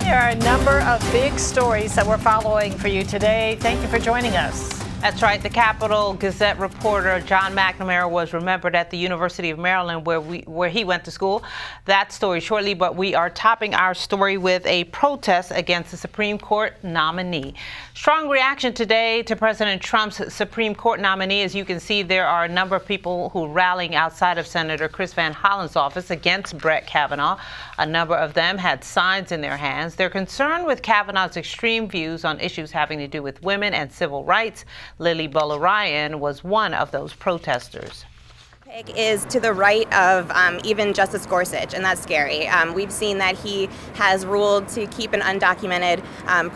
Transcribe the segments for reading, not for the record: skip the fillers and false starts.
There are a number of big stories that we're following for you today. Thank you for joining us. That's right. The Capital Gazette reporter John McNamara was remembered at the University of Maryland where he went to school. That story shortly, but we are topping our story with a protest against the Supreme Court nominee. Strong reaction today to President Trump's Supreme Court nominee. As you can see, there are a number of people who are rallying outside of Senator Chris Van Hollen's office against Brett Kavanaugh. A number of them had signs in their hands. They're concerned with Kavanaugh's extreme views on issues having to do with women and civil rights. Lily Ryan was one of those protesters. Is to the right of even Justice Gorsuch, and that's scary. We've seen that he has ruled to keep an undocumented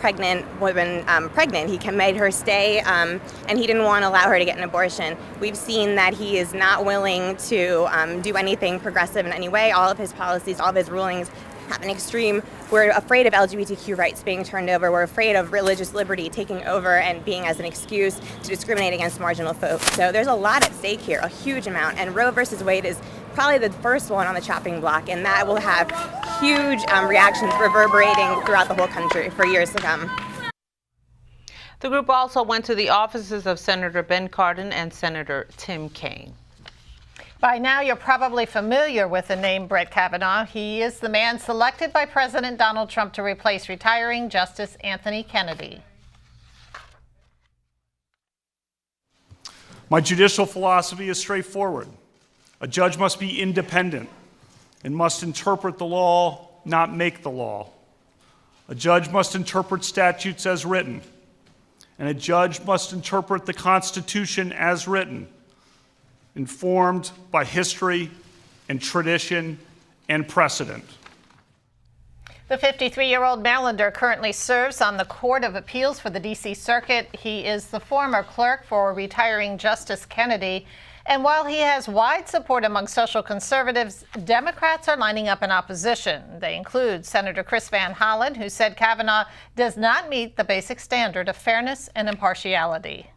pregnant woman pregnant. He made her stay, and he didn't want to allow her to get an abortion. We've seen that he is not willing to do anything progressive in any way. All of his policies, all of his rulings have an extreme. We're afraid of LGBTQ rights being turned over. We're afraid of religious liberty taking over and being as an excuse to discriminate against marginal folks. So there's a lot at stake here, a huge amount. And Roe versus Wade is probably the first one on the chopping block, and that will have huge reactions reverberating throughout the whole country for years to come. The group also went to the offices of Senator Ben Cardin and Senator Tim Kaine. By now, you're probably familiar with the name Brett Kavanaugh. He is the man selected by President Donald Trump to replace retiring Justice Anthony Kennedy. My judicial philosophy is straightforward. A judge must be independent and must interpret the law, not make the law. A judge must interpret statutes as written, and a judge must interpret the Constitution as written, informed by history and tradition and precedent. The 53-year-old Marylander currently serves on the Court of Appeals for the D.C. Circuit. He is the former clerk for retiring Justice Kennedy. And while he has wide support among social conservatives, Democrats are lining up in opposition. They include Senator Chris Van Hollen, who said Kavanaugh does not meet the basic standard of fairness and impartiality.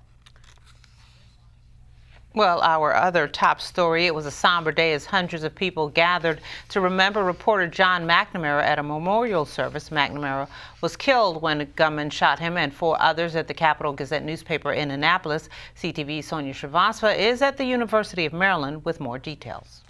Well, our other top story, it was a somber day as hundreds of people gathered to remember reporter John McNamara at a memorial service. McNamara was killed when a gunman shot him and 4 others at the Capital Gazette newspaper in Annapolis. CTV's Sonia Srivastava is at the University of Maryland with more details.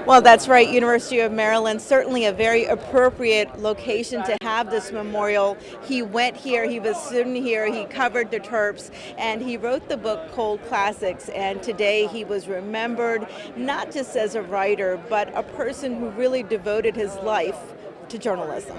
Well, that's right. University of Maryland, certainly a very appropriate location to have this memorial. He went here, he was a student here, he covered the Terps, and he wrote the book Cold Classics. And today he was remembered not just as a writer, but a person who really devoted his life to journalism.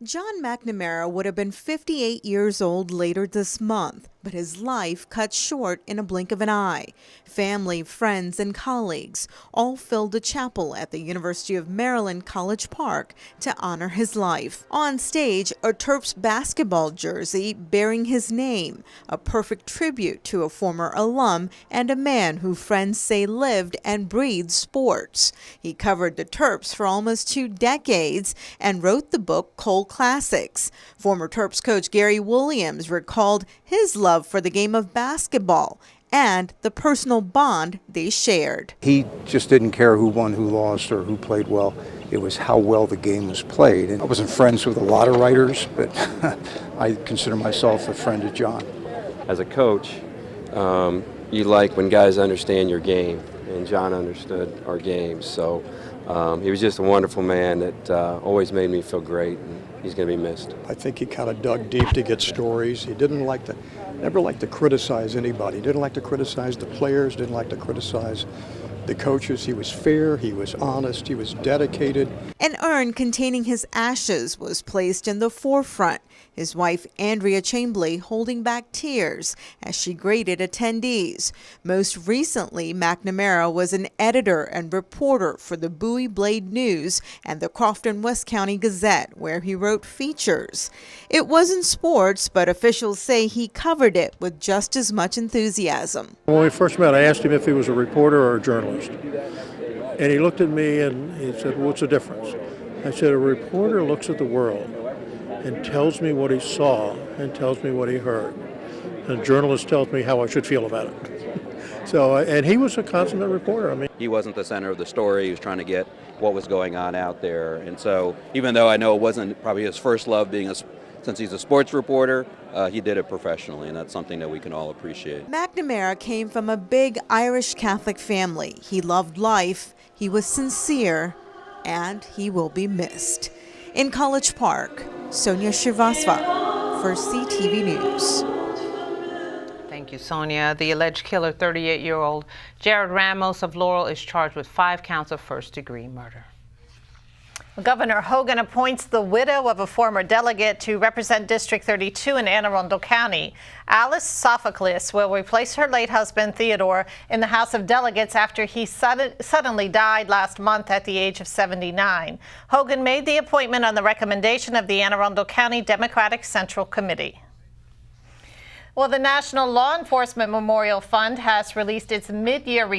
John McNamara would have been 58 years old later this month, but his life cut short in a blink of an eye. Family, friends, and colleagues all filled a chapel at the University of Maryland College Park to honor his life. On stage, a Terps basketball jersey bearing his name, a perfect tribute to a former alum and a man who friends say lived and breathed sports. He covered the Terps for almost 2 decades and wrote the book Cold Classics. Former Terps coach Gary Williams recalled his love for the game of basketball and the personal bond they shared. He just didn't care who won, who lost, or who played well. It was how well the game was played. And I wasn't friends with a lot of writers, but I consider myself a friend of John. As a coach, you like when guys understand your game, and John understood our game. So he was just a wonderful man that always made me feel great, and he's going to be missed. I think he kind of dug deep to get stories. He didn't never like to criticize anybody. He didn't like to criticize the players, didn't like to criticize the coaches. He was fair, he was honest, he was dedicated. An urn containing his ashes was placed in the forefront, his wife Andrea Chambley holding back tears as she greeted attendees. Most recently, McNamara was an editor and reporter for the Bowie Blade News and the Crofton West County Gazette, where he wrote features. It wasn't sports, but officials say he covered it with just as much enthusiasm. When we first met, I asked him if he was a reporter or a journalist. And he looked at me and he said, "What's the difference?" I said, "A reporter looks at the world and tells me what he saw and tells me what he heard. And a journalist tells me how I should feel about it." So, and he was a consummate reporter. I mean, he wasn't the center of the story. He was trying to get what was going on out there. And so even though I know it wasn't probably his first love since he's a sports reporter, he did it professionally, and that's something that we can all appreciate. McNamara came from a big Irish Catholic family. He loved life, he was sincere, and he will be missed. In College Park, Sonia Srivastava for CTV News. Thank you, Sonia. The alleged killer, 38-year-old Jared Ramos of Laurel, is charged with 5 counts of first-degree murder. Governor Hogan appoints the widow of a former delegate to represent District 32 in Anne Arundel County. Alice Sophocles will replace her late husband, Theodore, in the House of Delegates after he suddenly died last month at the age of 79. Hogan made the appointment on the recommendation of the Anne Arundel County Democratic Central Committee. Well, the National Law Enforcement Memorial Fund has released its mid-year report